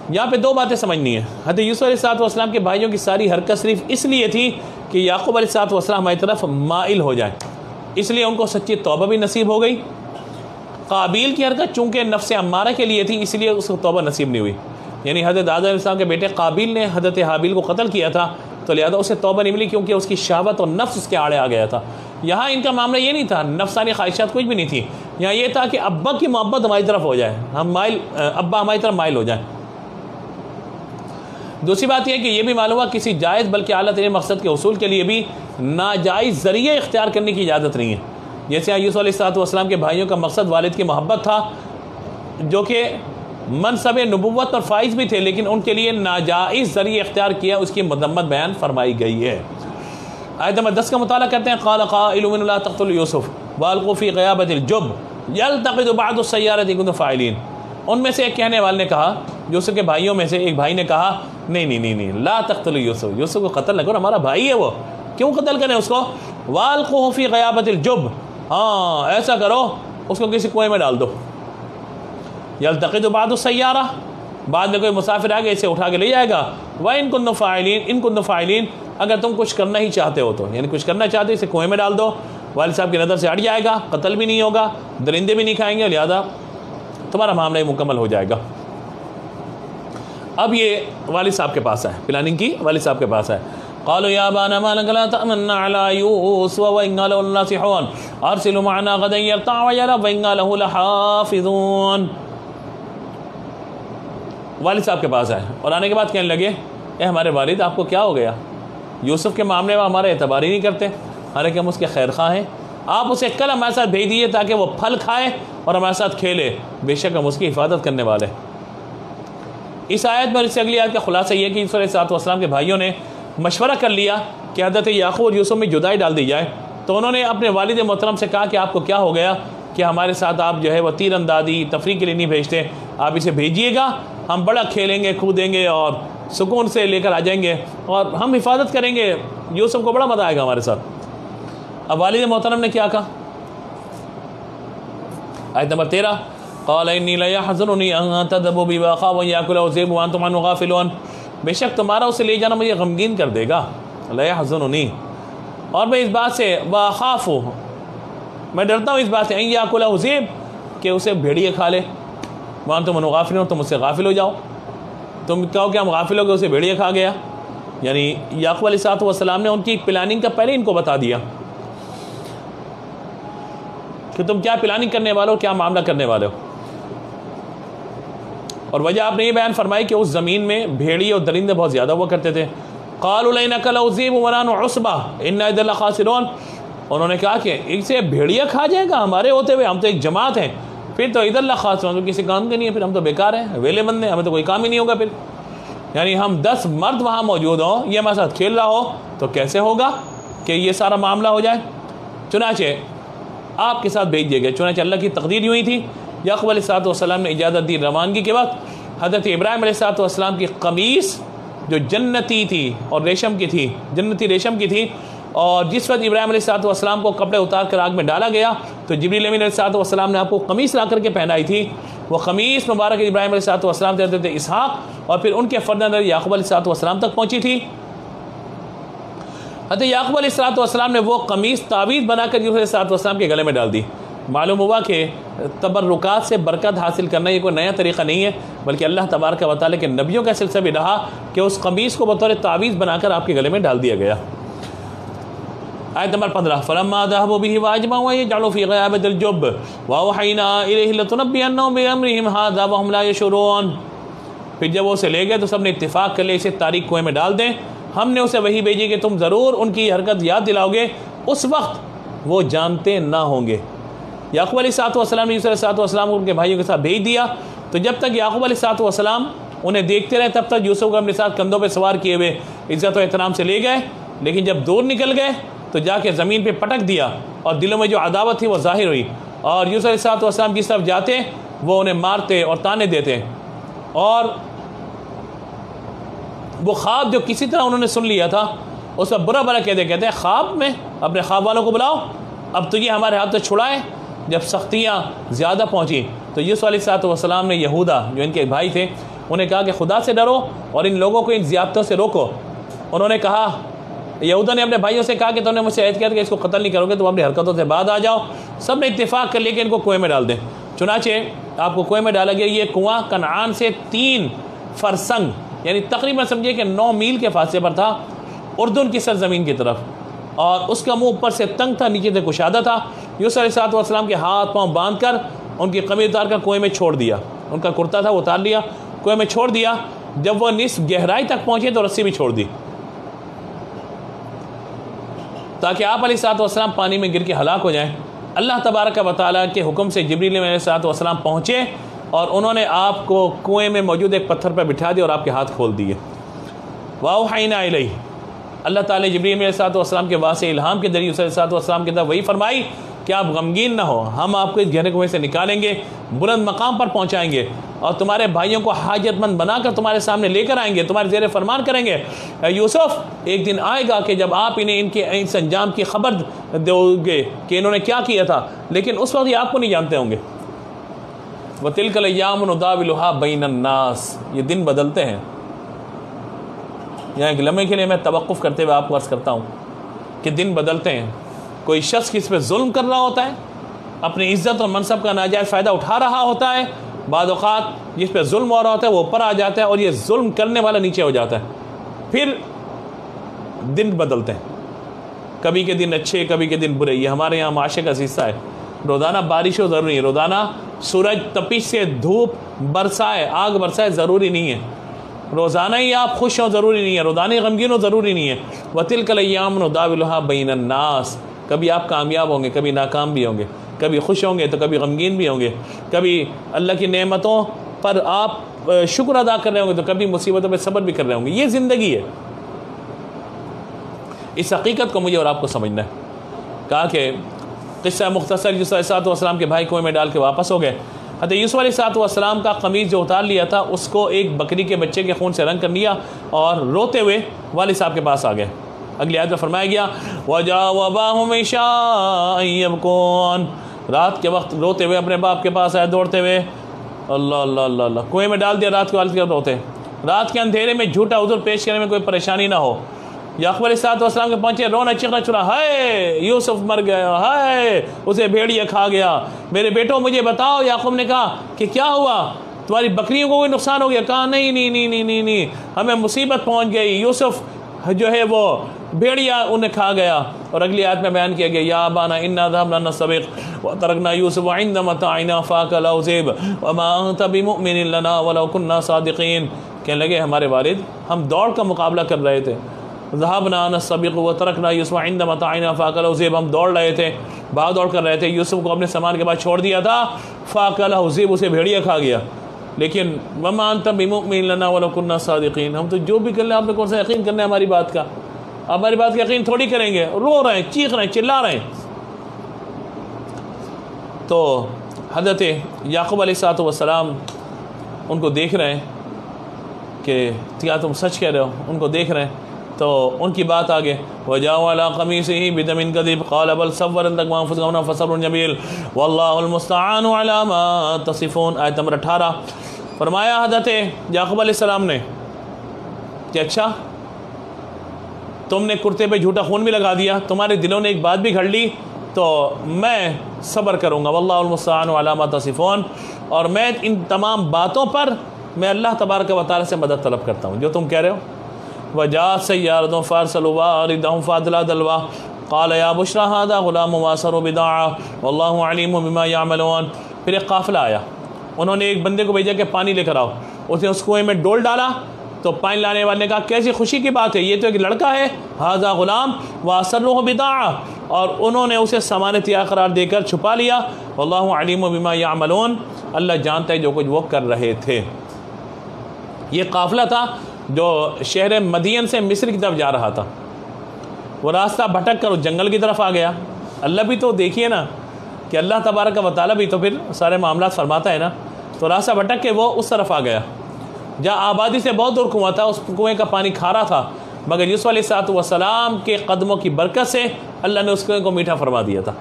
یہاں پہ 2 باتیں سمجھنی ہیں۔ حضرت یوسف علیہ السلام کے بھائیوں کی ساری حرکت صرف اس لیے تھی کہ یعقوب علیہ السلام ہماری طرف مائل ہو جائیں، اس لیے ان کو سچی توبہ بھی نصیب ہو گئی۔ قابیل کی حرکت چونکہ نفس امارہ کے لیے تھی، اس لیے اس کو توبہ نصیب نہیں ہوئی، یعنی حضرت آدم علیہ السلام کے بیٹے قابیل نے حضرت حابیل کو قتل کیا تھا تو لہذا اسے توبہ نہیں ملی کیونکہ اس کی شہوت اور نفس اس کے آڑے آ گیا تھا۔ یہاں ان کا معاملہ یہ نہیں تھا، نفسانی خواہشات کچھ بھی نہیں تھی، یہاں یہ تھا کہ ابا کی محبت ہماری طرف ہو جائے، ہم ابا ہماری طرف مائل ہو جائیں۔ دوسری بات یہ کہ یہ بھی معلوم ہوا کسی جائز بلکہ اعلیٰ ترین مقصد کے حصول کے لیے بھی ناجائز ذریعے اختیار کرنے کی اجازت نہیں ہے. جیسے یوسف علیہ السلام کے بھائیوں کا مقصد والد کی محبت تھا جو کہ منصب نبوت اور فائز بھی تھے، لیکن ان کے لیے ناجائز ذریعے اختیار کیا، اس کی مذمت بیان فرمائی گئی ہے. آیت نمبر 10 کا مطالعہ کرتے ہیں. قال قائل منهم لا تقتلوا يوسف والقوا في غيابة الجب يلتقط بعض السيارة إن كنتم فاعلين. ان میں سے ایک کہنے والے نے کہا، یوسف کے بھائیوں میں سے ایک بھائی نے کہا نہیں لا تقتلوا یوسف، یوسف کو قتل نہ کرو، ہمارا بھائی ہے وہ، کیوں قتل کریں اس کو؟ والقوه في غيابة الجب، ہاں ایسا کرو اس کو کسی کنویں میں ڈال دو. یلتقط بعض السیارہ، بعد میں کوئی مسافر آگے اسے اٹھا کے لے جائے گا. وَإِن كُنتُم فَاعِلِينَ، ان كُنتُم فَاعِلِينَ، اگر تم کچھ کرنا ہی چاہتے ہو تو، یعنی کچھ کرنا چاہتے اسے کنویں میں ڈال دو، والد صاحب کی نظر سے ہٹ جائے گا، قتل بھی نہیں ہوگا، درندے بھی نہیں کھائیں گے، لہذا تمہارا معاملہ مکمل ہو جائے گا. اب یہ والد صاحب کے پاس ہے، پلاننگ کی والد صاحب کے پاس ہے. قالوا يا أبانا ما لك لا تأمنا على يوسف وإنا له لناصحون أرسله معنا غدا يرتع ويلعب وإنا له لحافظون. والد صاحب کے پاس آئے اور آنے کے بعد کہنے لگے اے ہمارے والد آپ کو کیا ہو گیا؟ یوسف کے معاملے میں ہمارا اعتبار ہی نہیں کرتے، حالانکہ ہم اس کے خیر خواہ ہیں. آپ اسے کل ہمارے ساتھ بھیج دیجیے تاکہ وہ پھل کھائے اور ہمارے ساتھ کھیلے، بے شک ہم اس کی حفاظت کرنے والے. اس آیت میں اس سے اگلی آیت کا خلاصہ یہ ہے کہ یوسف علیہ السلام کے بھائیوں نے مشورہ کر لیا کہ حضرت یعقوب اور یوسف میں جدائی ڈال دی جائے. تو انہوں نے اپنے والد محترم سے کہا کہ آپ کو کیا ہو گیا کہ ہمارے ساتھ آپ جو ہے وہ تیر اندازی تفریح کے لیے نہیں بھیجتے، آپ اسے بھیجیے گا، ہم بڑا کھیلیں گے کودیں گے اور سکون سے لے کر آ جائیں گے اور ہم حفاظت کریں گے، یوسف کو بڑا مزہ آئے گا ہمارے ساتھ. اب والد محترم نے کیا کہا؟ آیت نمبر 13 قال انی لیحزننی ان تذهبوا بی واخاف ان یاکلہ الذئب وانتم عنہ غافلون. بے شک تمہارا اسے لے جانا مجھے غمگین کر دے گا. لیحزننی، اور میں اس بات سے واخاف، میں ڈرتا ہوں اس بات سے ان یاکلہ الذئب کہ اسے بھیڑیے کھا لے، وانتم عنہ غافلون، تم اس سے غافل ہو جاؤ، تم کہو کہ ہم غافل ہو گئے، اسے بھیڑیے کھا گیا. یعنی یعقوب علیہ السلام نے ان کی پلاننگ کا پہلے ان کو بتا دیا کہ تم کیا پلاننگ کرنے والے ہو، کیا معاملہ کرنے والے ہو. اور وجہ آپ نے یہ بیان فرمائی کہ اس زمین میں بھیڑی اور درندے بہت زیادہ ہوا کرتے تھے. قالوا لئنکل الذئب ونحن عصبہ انا اذا لخاسرون. انہوں نے کہا کہ اسے بھیڑیا کھا جائے گا ہمارے ہوتے ہوئے، ہم تو ایک جماعت ہیں، پھر تو اذا لخاسرون، کسی کام کے نہیں ہے، پھر ہم تو بیکار ہیں، ویلے بند ہیں، ہمیں تو کوئی کام ہی نہیں ہوگا. پھر یعنی ہم 10 مرد وہاں موجود ہوں، یہ ہمارے ساتھ کھیل رہا ہو تو کیسے ہوگا کہ یہ سارا معاملہ ہو جائے. چنانچہ آپ کے ساتھ بھیج دیے گئے. چنانچہ اللہ کی تقدیر یوں ہی تھی. یعقوب علیہ السلام نے اجازت دی روانگی کے وقت. حضرت ابراہیم علیہ السلام کی قمیص جو جنتی تھی اور ریشم کی تھی، جنتی ریشم کی تھی، اور جس وقت ابراہیم علیہ السلام کو کپڑے اتار کر آگ میں ڈالا گیا تو جبریل امین علیہ السلام نے آپ کو قمیص لا کر کے پہنائی تھی. وہ قمیص مبارک ابراہیم علیہ السلام سے حضرت اسحاق اور پھر ان کے فرزند یعقوب علیہ السلام تک پہنچی تھی. حضرت یعقوب علیہ السلام نے وہ قمیص تعویذ بنا کر یوسف علیہ السلام کے گلے میں ڈال دی. معلوم ہوا کہ تبرکات سے برکت حاصل کرنا یہ کوئی نیا طریقہ نہیں ہے، بلکہ اللہ تبارک و تعالیٰ کے نبیوں کا سلسلہ بھی رہا کہ اس قمیص کو بطور تعویذ بنا کر آپ کے گلے میں ڈال دیا گیا. آیت نمبر 15 فلما ذهبوا به واجمعوا يجعلوا في غيابة الجب واوحينا اليه لتنبئنهم بامرهم هذا وهم لا يشعرون. پھر جب وہ اسے لے گئے تو سب نے اتفاق کر لیا اسے تاریک کنویں میں ڈال دیں، ہم نے اسے وہی بھیجی کہ تم ضرور ان کی حرکت یاد دلاؤ گے، اس وقت وہ جانتے نہ ہوں گے. یعقوب علیہ السلام نے یوسف علیہ السلام کو ان کے بھائیوں کے ساتھ بھیج دیا. تو جب تک یعقوب علیہ السلام انہیں دیکھتے رہے تب تک یوسف کو اپنے ساتھ کندھوں پہ سوار کیے ہوئے عزت و احترام سے لے گئے. لیکن جب دور نکل گئے تو جا کے زمین پہ پٹک دیا اور دلوں میں جو عداوت تھی وہ ظاہر ہوئی، اور یوسف علیہ السلام جس طرف جاتے وہ انہیں مارتے اور تانے دیتے. اور وہ خواب جو کسی طرح انہوں نے سن لیا تھا اس پر برا برا کہتے ہیں خواب میں اپنے خواب والوں کو بلاؤ، اب تو یہ ہمارے ہاتھ سے چھڑائے. جب سختیاں زیادہ پہنچی تو یوسف علیہ السلام نے یہودا جو ان کے بھائی تھے انہیں کہا کہ خدا سے ڈرو اور ان لوگوں کو ان زیادتوں سے روکو. انہوں نے کہا، یہودا نے اپنے بھائیوں سے کہا کہ تم نے مجھ سے عہد کیا کہ اس کو قتل نہیں کرو گے، تم اپنی حرکتوں سے بعد آ جاؤ. سب نے اتفاق کر لیا کہ ان کو کنویں میں ڈال دیں. چنانچہ آپ کو کنویں میں ڈالا گیا. یہ کنواں کنعان سے 3 فرسنگ یعنی تقریباً سمجھیے کہ 9 میل کے فاصلے پر تھا، اردن کی سرزمین کی طرف، اور اس کا منہ اوپر سے تنگ تھا، نیچے سے کشادہ تھا. یوسف علیہ السلام کے ہاتھ پاؤں باندھ کر ان کی قمیض اتار کر کنویں میں چھوڑ دیا. ان کا کرتا تھا وہ اتار لیا، کنویں میں چھوڑ دیا. جب وہ نصف گہرائی تک پہنچے تو رسی بھی چھوڑ دی تاکہ آپ علیہ الصلوۃ والسلام پانی میں گر کے ہلاک ہو جائیں۔ اللہ تبارک و تعالیٰ کے حکم سے جبریل علیہ الصلوۃ والسلام پہنچے اور انہوں نے آپ کو کنویں میں موجود ایک پتھر پر بٹھا دیا اور آپ کے ہاتھ کھول دیے۔ وَأَوْحَيْنَا إِلَيْهِ، اللہ تعالیٰ جبریل علیہ الصلوۃ والسلام کے واسطے الہام کے ذریعے علیہ الصلوۃ والسلام کی طرف وہی فرمائی کہ آپ غمگین نہ ہو، ہم آپ کو اس گہرے کنویں سے نکالیں گے، بلند مقام پر پہنچائیں گے اور تمہارے بھائیوں کو حاجت مند بنا کر تمہارے سامنے لے کر آئیں گے، تمہارے زیر فرمان کریں گے۔ یوسف، ایک دن آئے گا کہ جب آپ انہیں ان کے اس انجام کی خبر دو گے کہ انہوں نے کیا کیا تھا، لیکن اس وقت یہ آپ کو نہیں جانتے ہوں گے۔ وَتِلْكَ الْأَيَّامُ نُدَاوِلُهَا بَيْنَ النَّاسِ، یہ دن بدلتے ہیں۔ یہاں ایک لمحے کے لیے میں توقف کرتے ہوئے آپ کو عرض کرتا ہوں کہ دن بدلتے ہیں۔ کوئی شخص کس پہ ظلم کر رہا ہوتا ہے، اپنی عزت اور منصب کا ناجائز فائدہ اٹھا رہا ہوتا ہے، بعض اوقات جس پہ ظلم ہو رہا ہوتا ہے وہ اوپر آ جاتا ہے اور یہ ظلم کرنے والا نیچے ہو جاتا ہے، پھر دن بدلتے ہیں، کبھی کے دن اچھے کبھی کے دن برے۔ یہ ہمارے یہاں معاشرے کا حصہ ہے۔ روزانہ بارش ہو ضروری ہے، روزانہ سورج تپش سے دھوپ برسائے، آگ برسائے ضروری نہیں ہے، روزانہ ہی آپ خوش ہوں ضروری نہیں ہے، روزانہ ہی غمگین ہو ضروری نہیں ہے۔ وَتِلْكَ الْأَيَّامُ نُدَاوِلُهَا بَيْنَ النَّاسِ، کبھی آپ کامیاب ہوں گے کبھی ناکام بھی ہوں گے، کبھی خوش ہوں گے تو کبھی غمگین بھی ہوں گے، کبھی اللہ کی نعمتوں پر آپ شکر ادا کر رہے ہوں گے تو کبھی مصیبتوں پہ صبر بھی کر رہے ہوں گے۔ یہ زندگی ہے، اس حقیقت کو مجھے اور آپ کو سمجھنا ہے۔ کہا کہ قصہ مختصر، یوسف علیہ الصلوۃ والسلام کے بھائی کنویں میں ڈال کے واپس ہو گئے۔ حضرت یوسف علیہ الصلوۃ والسلام کا قمیض جو اتار لیا تھا اس کو ایک بکری کے بچے کے خون سے رنگ کر لیا اور روتے ہوئے والد صاحب کے پاس آ گئے۔ اگلی آیت میں فرمایا گیا وَجَاءَ وَأَبَاهُمْ عِشَاءً يَبْكُونَ، رات کے وقت روتے ہوئے اپنے باپ کے پاس آئے دوڑتے ہوئے۔ اللہ اللہ اللہ اللہ، کنویں میں ڈال دیا رات کے والد کے روتے، رات کے اندھیرے میں جھوٹا عذر پیش کرنے میں کوئی پریشانی نہ ہو۔ یعقوب علیہ الصلوۃ والسلام کے پہنچے، رونا چیخنا چلا، ہائے یوسف مر گیا، ہائے اسے بھیڑیا کھا گیا، میرے بیٹوں مجھے بتاؤ۔ یعقوب نے کہا کہ کیا ہوا، تمہاری بکریوں کو کوئی نقصان ہو گیا؟ کہا نہیں نہیں نہیں نہیں نہیں نہیں، ہمیں مصیبت پہنچ گئی، یوسف جو ہے وہ بھیڑیا انہیں کھا گیا۔ اور اگلی آیت میں بیان کیا گیا یا ابانا انا ذهبنا نستبق وتركنا يوسف عند متاعنا فاكل الذئب وما انت بمؤمن لنا ولو كنا صادقين، کہنے لگے ہمارے والد ہم دوڑ کا مقابلہ کر رہے تھے، ذهبنا نستبق وتركنا يوسف عند متاعنا فاكل الذئب، ہم دوڑ رہے تھے، بھاگ دوڑ کر رہے تھے، یوسف کو اپنے سامان کے بعد چھوڑ دیا تھا، فاكل الذئب، اسے بھیڑیا کھا گیا۔ لیکن وما انت بمؤمن لنا ولو كنا صادقين، ہم تو جو بھی کر لیں آپ نے کون سا یقین کرنا ہے ہماری بات کا، ہماری بات کا یقین تھوڑی کریں گے، رو رہے ہیں چیخ رہے ہیں چلا رہے ہیں۔ تو حضرت یعقوب علیہ الصلوۃ والسلام ان کو دیکھ رہے ہیں کہ کیا تم سچ کہہ رہے ہو، ان کو دیکھ رہے ہیں تو ان کی بات آگے وَجَاءَ عَلَىٰ قَمِيصِهِ بِدَمٍ كَذِبٍ قَالَ بَلْ سَوَّلَتْ لَكُمْ أَنفُسُكُمْ فَصَبْرٌ جَمِيلٌ وَاللَّهُ الْمُسْتَعَانُ عَلَىٰ مَا تَصِفُونَ۔ آیت نمبر 18۔ فرمایا حضرت یعقوب علیہ السلام نے کہ اچھا تم نے کرتے پہ جھوٹا خون بھی لگا دیا، تمہارے دلوں نے ایک بات بھی گھڑ لی، تو میں صبر کروں گا، واللہ المستعان علی ما تصفون، اور میں ان تمام باتوں پر میں اللہ تبارک و تعالی سے مدد طلب کرتا ہوں جو تم کہہ رہے ہو۔ وجاءت سیارۃ فارسلوا واردہم فادلوا دلوا قال یا بشری ھذا غلام واسر بداعہ واللہ علیم بما یعملون۔ پھر ایک قافلہ آیا، انہوں نے ایک بندے کو بھیجا کہ پانی لے کر آؤ، اس نے اس کنویں میں ڈول ڈالا تو پانی لانے والے نے کہا کیسی خوشی کی بات ہے، یہ تو ایک لڑکا ہے، ھذا غلام واسرہ بداعہ، اور انہوں نے اسے سامان طیار قرار دے کر چھپا لیا، واللہ علیم بما یعملون، اللہ جانتا ہے جو کچھ وہ کر رہے تھے۔ یہ قافلہ تھا جو شہر مدین سے مصر کی طرف جا رہا تھا، وہ راستہ بھٹک کر اس جنگل کی طرف آ گیا۔ اللہ بھی تو دیکھیے نا کہ اللہ تبارک و تعالیٰ بھی تو پھر سارے معاملات فرماتا ہے نا، تو راستہ بھٹک کے وہ اس طرف آ گیا جہاں آبادی سے بہت دور کنواں تھا، اس کنویں کا پانی کھارا تھا، مگر یوسف علیہ الصلوۃ والسلام کے قدموں کی برکت سے اللہ نے اس کنویں کو میٹھا فرما دیا تھا۔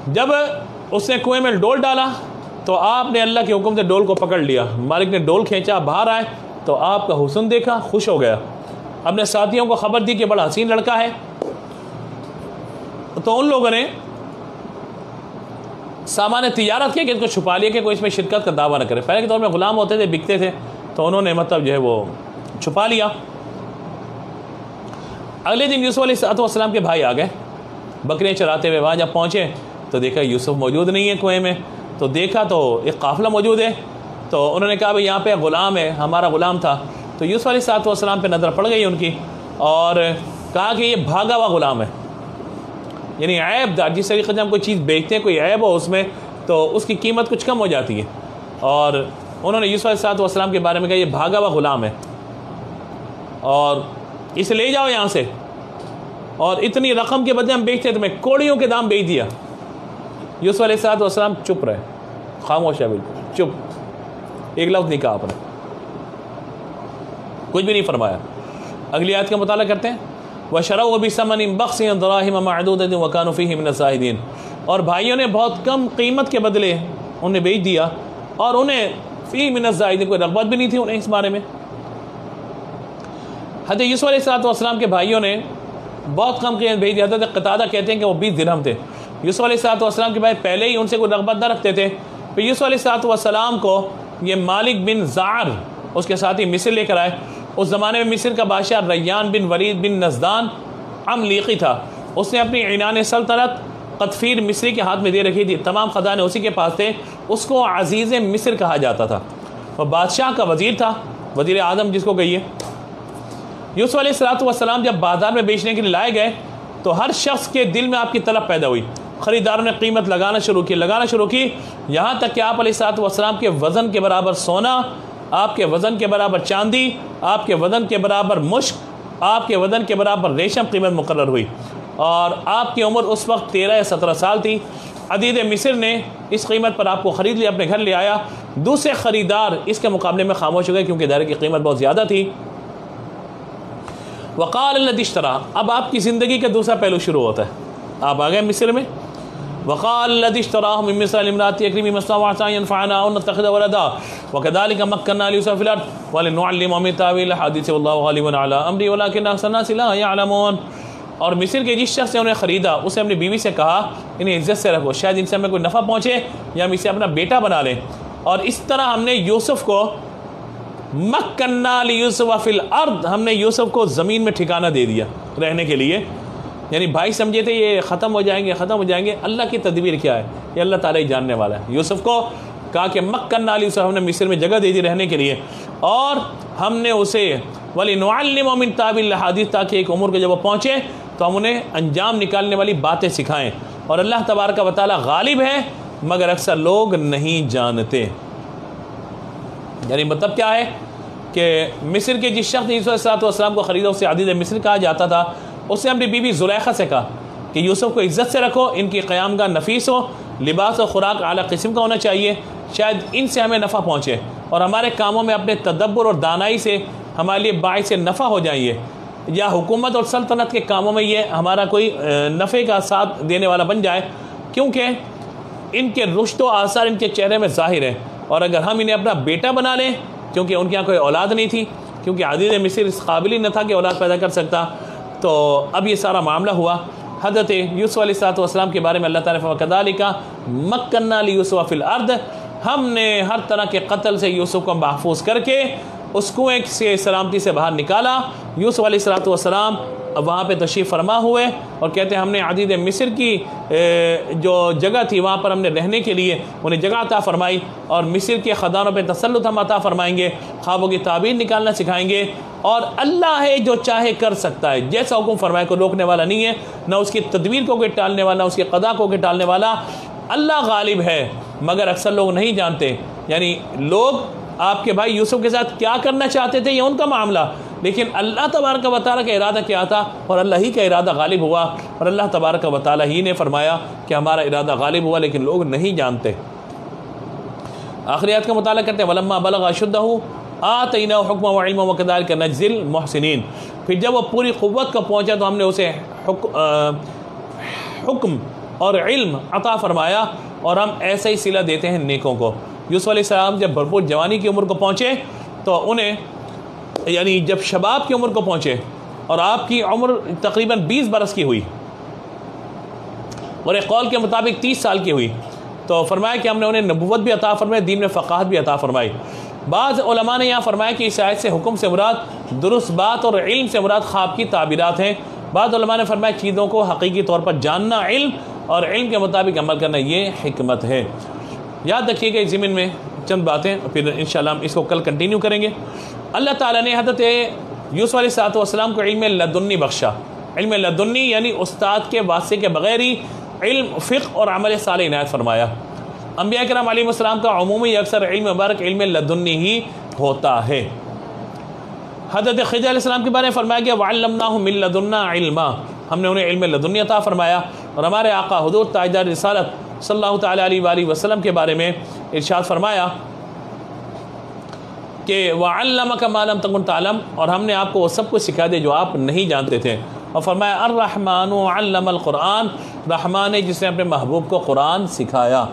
جب اس نے کنویں میں ڈول ڈالا تو آپ نے اللہ کے حکم سے ڈول کو پکڑ لیا، مالک نے ڈول کھینچا، باہر آئے تو آپ کا حسن دیکھا، خوش ہو گیا، اپنے ساتھیوں کو خبر دی کہ بڑا حسین لڑکا ہے، تو ان لوگوں نے سامان تجارت کیا کہ اس کو چھپا لیا کہ کوئی اس میں شرکت کا دعویٰ نہ کرے۔ پہلے کے دور میں غلام ہوتے تھے، بکتے تھے، تو انہوں نے مطلب جو ہے وہ چھپا لیا۔ اگلے دن یوسف علیہ السلام کے بھائی آ گئے بکریاں چراتے ہوئے، وہاں جب پہنچے تو دیکھا یوسف موجود نہیں ہے کنویں میں، تو دیکھا تو ایک قافلہ موجود ہے، تو تو انہوں نے کہا بھائی یہاں پہ غلام ہے، ہمارا غلام تھا. تو یوسف علیہ السلام پہ نظر پڑ گئی ان کی اور کہا کہ یہ بھاگا ہوا غلام ہے، یعنی عیب دار. جس طریقے سے ہم کوئی چیز بیچتے ہیں، کوئی عیب ہو اس میں تو اس کی قیمت کچھ کم ہو جاتی ہے. اور انہوں نے یوسف علیہ السلام کے بارے میں کہا یہ بھاگا ہوا غلام ہے اور اسے لے جاؤ یہاں سے، اور اتنی رقم کے بدلے ہم بیچتے تمہیں کوڑیوں کے دام بیچ دیا. یوسف علیہ السلام چپ رہے، خاموش ہے، بالکل چپ، ایک لفظ نہیں کہا آپ نے، کچھ بھی نہیں فرمایا. اگلی آیت کا مطالعہ کرتے ہیں. وَشَرَوْا بِثَمَنٍ بَخْسٍ دَرَاهِمَ مَعْدُودَةٍ وَكَانُوا فِيهِ مِنَ الزَّاهِدِينَ. اور بھائیوں نے بہت کم قیمت کے بدلے انہیں بیچ دیا اور انہیں فِيهِ مِنَ الزَّاهِدِينَ کوئی رغبت بھی نہیں تھی انہیں اس بارے میں. حضرت یوسف علیہ السلام کے بھائیوں نے بہت کم قیمت بھیج دیا. حضرت قتادہ کہتے ہیں کہ وہ 20 درہم تھے. یوسف علیہ السلام کے بھائی پہلے ہی ان سے کوئی رغبت نہ رکھتے تھے. پھر یوسف علیہ السلام کو یہ مالک بن زعر اس کے ساتھ ہی مصر لے کر آئے. اس زمانے میں مصر کا بادشاہ ریان بن ولید بن نزدان عملیقی تھا. اس نے اپنی عنان سلطنت قطفیر مصری کے ہاتھ میں دے رکھی تھی. تمام خزانے اسی کے پاس تھے. اس کو عزیز مصر کہا جاتا تھا. وہ بادشاہ کا وزیر تھا، وزیر اعظم جس کو کہیے. یوسف علیہ السلام جب بازار میں بیچنے کے لیے لائے گئے تو ہر شخص کے دل میں آپ کی طلب پیدا ہوئی. خریداروں نے قیمت لگانا شروع کی یہاں تک کہ آپ علیہ السلام کے وزن کے برابر سونا، آپ کے وزن کے برابر چاندی، آپ کے وزن کے برابر مشک، آپ کے وزن کے برابر ریشم قیمت مقرر ہوئی. اور آپ کی عمر اس وقت 13 یا 17 سال تھی. عزیز مصر نے اس قیمت پر آپ کو خرید لیا، اپنے گھر لے آیا. دوسرے خریدار اس کے مقابلے میں خاموش ہو گئے کیونکہ دائرے کی قیمت بہت زیادہ تھی. وقال الذی اشترى، اب آپ کی زندگی کا دوسرا پہلو شروع ہوتا ہے. آپ آ گئے مصر میں. وقال الذي اشتراه من مصر لامرأته يكرمه مثله وعسى أن ينفعنا أو نتخذه ولدا وكذلك مكنا ليوسف في الأرض ولنعلمه من تأويل الأحاديث والله غالب على أمره ولكن أكثر الناس لا يعلمون. اور مصر کے جس شخص نے انہیں خریدا اسے اپنی بیوی سے کہا انہیں عزت سے رکھو، شاید ان سے ہمیں کوئی نفع پہنچے یا ہم اسے اپنا بیٹا بنا لیں. اور اس طرح ہم نے یوسف کو مکنا لیوسف فی الارض، ہم نے یوسف کو زمین میں ٹھکانہ دے دیا رہنے کے لیے. یعنی بھائی سمجھے تھے یہ ختم ہو جائیں گے. اللہ کی تدبیر کیا ہے یہ اللہ تعالیٰ ہی جاننے والا ہے. یوسف کو کہا کہ مکنا لیوسف، ہم نے مصر میں جگہ دے دی رہنے کے لیے، اور ہم نے اسے وَلِنُعَلِّمَهُ مِن تَأْوِيلِ الْأَحَادِيثِ، تاکہ ایک عمر کو جب وہ پہنچے تو ہم انہیں انجام نکالنے والی باتیں سکھائیں. اور اللہ تبارک و تعالیٰ غالب ہے مگر اکثر لوگ نہیں جانتے. یعنی مطلب کیا ہے کہ مصر کے جس شخص نے یوسف علیہ السلام کو خریدا اسے عزیز مصر کہا جاتا تھا. اس نے اپنی بیوی زلیخا سے کہا کہ یوسف کو عزت سے رکھو، ان کی قیام گاہ نفیس ہو، لباس و خوراک اعلیٰ قسم کا ہونا چاہیے، شاید ان سے ہمیں نفع پہنچے اور ہمارے کاموں میں اپنے تدبر اور دانائی سے ہمارے لیے باعث نفع ہو جائیں، یا حکومت اور سلطنت کے کاموں میں یہ ہمارا کوئی نفع کا ساتھ دینے والا بن جائے، کیونکہ ان کے رشد و آثار ان کے چہرے میں ظاہر ہے. اور اگر ہم انہیں اپنا بیٹا بنا لیں، کیونکہ ان کے یہاں کوئی اولاد نہیں تھی، کیونکہ عزیز مصر اس قابل ہی نہ تھا کہ اولاد پیدا کر سکتا، تو اب یہ سارا معاملہ ہوا. حضرت یوسف علیہ السلام کے بارے میں اللہ تعالیٰ نے کَذَلِكَ مَكَّنَّا لِيُوسُفَ فِي الْأَرْضِ، ہم نے ہر طرح کے قتل سے یوسف کو محفوظ کر کے اس کنویں سے سلامتی سے باہر نکالا. یوسف علیہ السلام وہاں پہ تشریف فرما ہوئے اور کہتے ہیں ہم نے عزیز مصر کی جو جگہ تھی وہاں پر ہم نے رہنے کے لیے انہیں جگہ عطا فرمائی، اور مصر کے خزانوں پہ تسلط ہم عطا فرمائیں گے، خوابوں کی تعبیر نکالنا سکھائیں گے. اور اللہ ہے جو چاہے کر سکتا ہے، جیسا حکم فرمائے کوئی روکنے والا نہیں ہے، نہ اس کی تدبیر کو کوئی ٹالنے والا، نہ اس کی قضا کو کوئی ٹالنے والا. اللہ غالب ہے مگر اکثر لوگ نہیں جانتے. یعنی لوگ آپ کے بھائی یوسف کے ساتھ کیا کرنا چاہتے تھے یہ ان کا معاملہ، لیکن اللہ تبارک و تعالیٰ کا ارادہ کیا تھا اور اللہ ہی کا ارادہ غالب ہوا، اور اللہ تبارک و تعالیٰ ہی نے فرمایا کہ ہمارا ارادہ غالب ہوا، لیکن لوگ نہیں جانتے. آخری آیت کا مطالعہ کرتے ہیں وَلَمَّا بَلَغَ أَشُدَّهُ آتَيْنَاهُ حُكْمًا وَعِلْمًا وَكَذَلِكَ نَجْزِي الْمُحْسِنِينَ. پھر جب وہ پوری قوت کا پہنچا تو ہم نے اسے حکم اور علم عطا فرمایا، اور ہم ایسا ہی صلہ دیتے ہیں نیکوں کو. یوسف علیہ السلام جب بھرپور جوانی کی عمر کو پہنچے تو انہیں یعنی جب شباب کی عمر کو پہنچے اور آپ کی عمر تقریباً 20 برس کی ہوئی اور ایک قول کے مطابق 30 سال کی ہوئی، تو فرمایا کہ ہم نے انہیں نبوت بھی عطا فرمائی، دین میں فقاہت بھی عطا فرمائی. بعض علماء نے یہاں فرمایا کہ اس آیت سے حکم سے مراد درست بات اور علم سے مراد خواب کی تعبیرات ہیں. بعض علماء نے فرمایا چیزوں کو حقیقی طور پر جاننا علم، اور علم کے مطابق عمل کرنا یہ حکمت ہے. یاد رکھیے گا اس ضمن میں چند باتیں پھر انشاءاللہ ہم اس کو کل کنٹینیو کریں گے۔ اللہ تعالیٰ نے حضرت یوسف علیہ السلام کو علم لدنی بخشا۔ علم لدنی یعنی استاد کے واسطے کے بغیر ہی علم، فقہ اور عمل صالح عنایت فرمایا۔ انبیاء کرام علیہ السلام کا عمومی اکثر علم مبارک علم لدنی ہی ہوتا ہے۔ حضرت خضر علیہ السلام کے بارے میں فرمایا گیا وَعَلَّمْنَاهُ مِن لَدُنَّا عِلْمًا، ہم نے انہیں علم لدنی عطا فرمایا۔ اور ہمارے آقا حضور تاجدار رسالت صلی اللہ تعالیٰ علیہ وآلہ وسلم کے بارے میں ارشاد فرمایا کہ وَعَلَّمَكَ مَا لَمْ تَكُنْ تَعْلَمْ، اور ہم نے آپ کو وہ سب کچھ سکھا دیا جو آپ نہیں جانتے تھے۔ اور فرمایا الرحمن علم القرآن، رحمان ہے جس نے اپنے محبوب کو قرآن سکھایا۔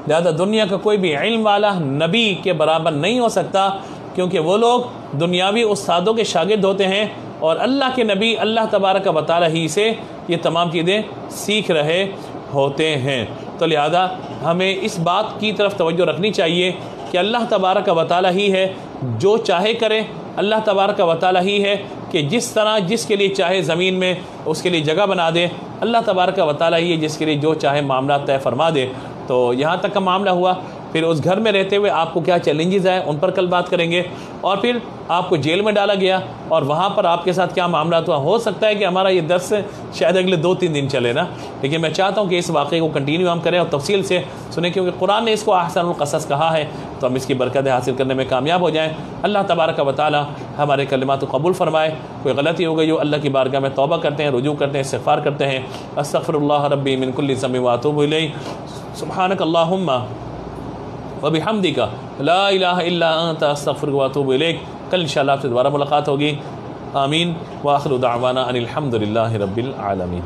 لہذا دنیا کا کوئی بھی علم والا نبی کے برابر نہیں ہو سکتا، کیونکہ وہ لوگ دنیاوی استادوں کے شاگرد ہوتے ہیں اور اللہ کے نبی اللہ تبارک و تعالیٰ ہی سے یہ تمام چیزیں سیکھ رہے ہوتے ہیں۔ تو لہذا ہمیں اس بات کی طرف توجہ رکھنی چاہیے کہ اللہ تبارک و تعالیٰ ہی ہے جو چاہے کرے، اللہ تبارک و تعالیٰ ہی ہے کہ جس طرح جس کے لیے چاہے زمین میں اس کے لیے جگہ بنا دے، اللہ تبارک و تعالیٰ ہی ہے جس کے لیے جو چاہے معاملات طے فرما دے۔ تو یہاں تک کا معاملہ ہوا۔ پھر اس گھر میں رہتے ہوئے آپ کو کیا چیلنجز ہیں ان پر کل بات کریں گے، اور پھر آپ کو جیل میں ڈالا گیا اور وہاں پر آپ کے ساتھ کیا معاملات ہوا۔ ہو سکتا ہے کہ ہمارا یہ درس شاید اگلے 2-3 دن چلے نا، لیکن میں چاہتا ہوں کہ اس واقعے کو کنٹینیو ہم کریں اور تفصیل سے سنیں، کیونکہ قرآن نے اس کو احسن القصص کہا ہے، تو ہم اس کی برکتیں حاصل کرنے میں کامیاب ہو جائیں۔ اللہ تبارک و تعالی ہمارے کلمات کو قبول فرمائے۔ کوئی غلطی ہو گئی ہو اللہ کی بارگاہ میں توبہ کرتے ہیں، رجوع کرتے ہیں، استغفار کرتے ہیں۔ استغفر اللہ ربی من کل ذنب واتوب الیہ۔ سبحانک اللہم وبحمدک لا الہ الا انت استغفرک واتوب الیک۔ کل انشاءاللہ آپ سے دوبارہ ملاقات ہوگی۔ آمین۔ وآخر دعوانا ان الحمد للہ رب العالمین۔